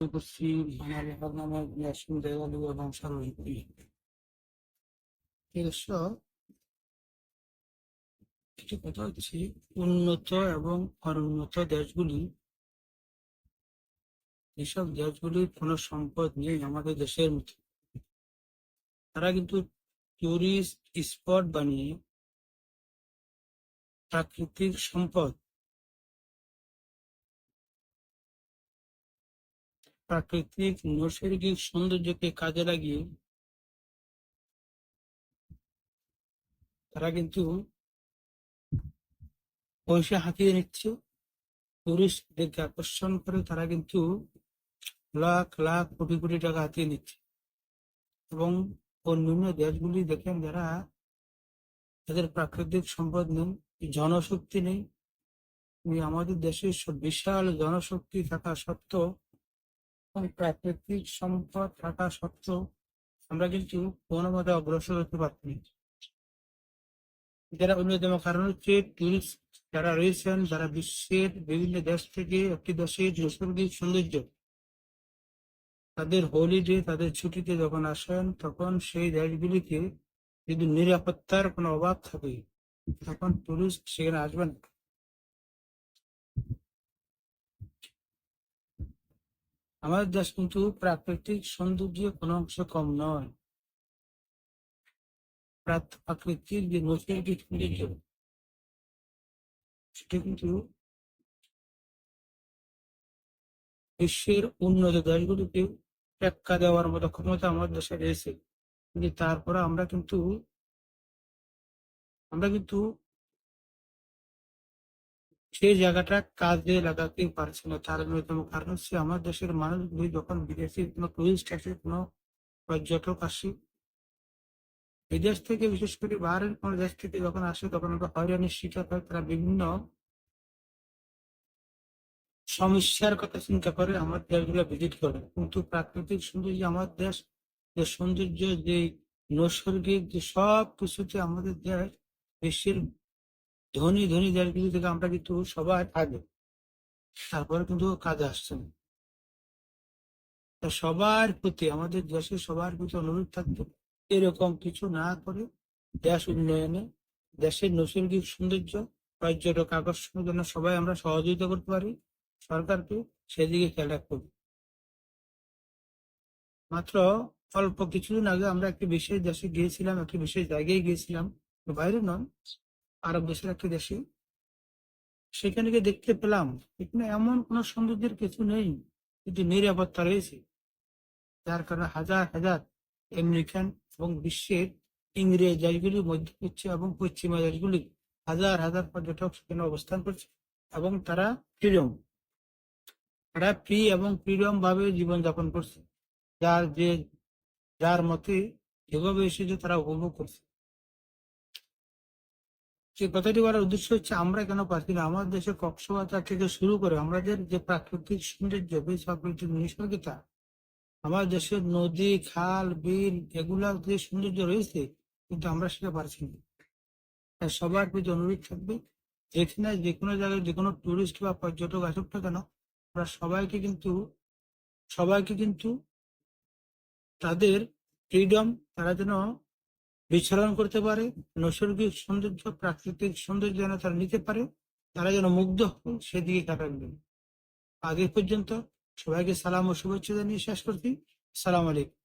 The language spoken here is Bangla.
করছি বাঙালি নামে ন্যাশন দেওয়ালি এবং সার্বজনীন এসব একটি কথা হচ্ছে উন্নত এবং অনুন্নত দেশগুলি, যেসব দেশগুলির কোনো সম্পদ নেই আমাদের দেশের মতো, তারা কিন্তু টুরিস্ট স্পট বানিয়ে প্রাকৃতিক সম্পদ, প্রাকৃতিক নৈসর্গিক সৌন্দর্যকে কাজে লাগিয়ে তারা কিন্তু পয়সা হাতিয়ে নিচ্ছে। টুরিস্টদেরকে আকর্ষণ করে তারা কিন্তু লাখ লাখ কোটি কোটি টাকা হাতিয়ে নিচ্ছে। এবং অন্যান্য দেশগুলি দেখেন, যারা যাদের প্রাকৃতিক সম্পদ নেই, জনশক্তি নেই, আমাদের দেশে বিশাল জনশক্তি থাকা সত্ত্বেও এবং প্রাকৃতিক সম্পদ থাকা সত্ত্বেও আমরা কিন্তু কোনো মতে অগ্রসর হতে পারছি না। যারা অন্যতম কারণ হচ্ছে টুরিস্ট যারা রয়েছেন, যারা বিশ্বের বিভিন্ন দেশ থেকে একটি দেশের নৈসর্গিক সৌন্দর্য, তাদের হলিডে, তাদের ছুটিতে যখন আসেন, তখন সেই দেশগুলিতে যদি নিরাপত্তার কোনো অভাব থাকে, তখন টুরিস্ট সেখানে আসবে না। আমাদের দেশ কিন্তু প্রাকৃতিক সৌন্দর্য কোনো অংশ কম নয়। প্রাকৃতিক যে নৈসর্গিক সৌন্দর্য, সেটা কিন্তু বিশ্বের উন্নত দেশগুলিকে টেক্কা দেওয়ার মতো ক্ষমতা আমাদের দেশে রয়েছে। কিন্তু তারপরে আমরা কিন্তু সেই জায়গাটা কাজে লাগাতে পারছি না। তার অন্যতম কারণ হচ্ছে আমার দেশের মানুষগুলি যখন বিদেশি কোনো টুরিস্ট আসে, কোনো পর্যটক আসে, বিদেশ থেকে, বিশেষ করে বাইরের কোনো দেশ থেকে যখন আসে, তখন আমরা হয়রানির শিকার হয়। তারা বিভিন্ন সমস্যার কথা চিন্তা করে আমার দেশগুলো ভিজিট করে। কিন্তু প্রাকৃতিক সৌন্দর্য, আমার দেশ যে সৌন্দর্য, যে নৈসর্গিক যে সব কিছুতে আমাদের দেশ বিশ্বের ধনী ধনী দেশগুলি থেকে আমরা কিন্তু সবার আগে, তারপরে কিন্তু কাজে আসছে না। তা সবার প্রতি, আমাদের দেশের সবার প্রতি অনুরোধ থাকবে, এরকম কিছু না করে দেশ উন্নয়নে, দেশের নৈসর্গিক সৌন্দর্য, পর্যটক আকর্ষণের জন্য সবাই আমরা সহযোগিতা করতে পারি, সরকারকে সেদিকে খেয়াল রাখতে হবে। মাত্র অল্প কিছুদিন আগে আমরা একটি বিশেষ দেশে গিয়েছিলাম, একটি বিশেষ জায়গায় গিয়েছিলাম, বাইরে নয়, আরব দেশের একটি দেশে। সেখানে গিয়ে দেখতে পেলাম এখানে এমন কোনো সৌন্দর্যের কিছু নেই, কিন্তু নিরাপত্তা রয়েছে। যার কারণে হাজার হাজার আমেরিকান এবং বিশ্বের ইংরেজ দেশগুলি, মধ্যপ্রাচ্য এবং পশ্চিমা দেশগুলি, হাজার হাজার পর্যটক সেখানে অবস্থান করছে। এবং তারা ফ্রি এবং ফ্রিডম ভাবে জীবনযাপন করছে। যার যে যার মতে যেভাবে এসেছে তারা উপভোগ করছে। যে কথাটি বলার উদ্দেশ্য হচ্ছে, আমরা কেন পারছি না? আমাদের দেশে কক্সবাজার থেকে শুরু করে আমাদের যে প্রাকৃতিক সৌন্দর্য, বেশ প্রাকৃতিক নিসর্গতা, আমার দেশের নদী, খাল, বিল, এগুলার যে সৌন্দর্য রয়েছে, কিন্তু আমরা সেটা পারছি না। তাই সবার প্রতি অনুরোধ থাকবে, যেখানে যে কোনো জায়গায় যে কোনো টুরিস্ট বা পর্যটক আসুক না কেন, আমরা সবাইকে কিন্তু তাদের ফ্রিডম, তারা যেন বিচরণ করতে পারে, নৈসর্গিক সৌন্দর্য, প্রাকৃতিক সৌন্দর্য যেন তারা নিতে পারে, তারা যেন মুগ্ধ হয়, সেদিকে খেয়াল রাখবেন। আগে পর্যন্ত সবাইকে সালাম ও শুভেচ্ছা জানিয়ে শেষ করছি। সালাম আলাইকুম।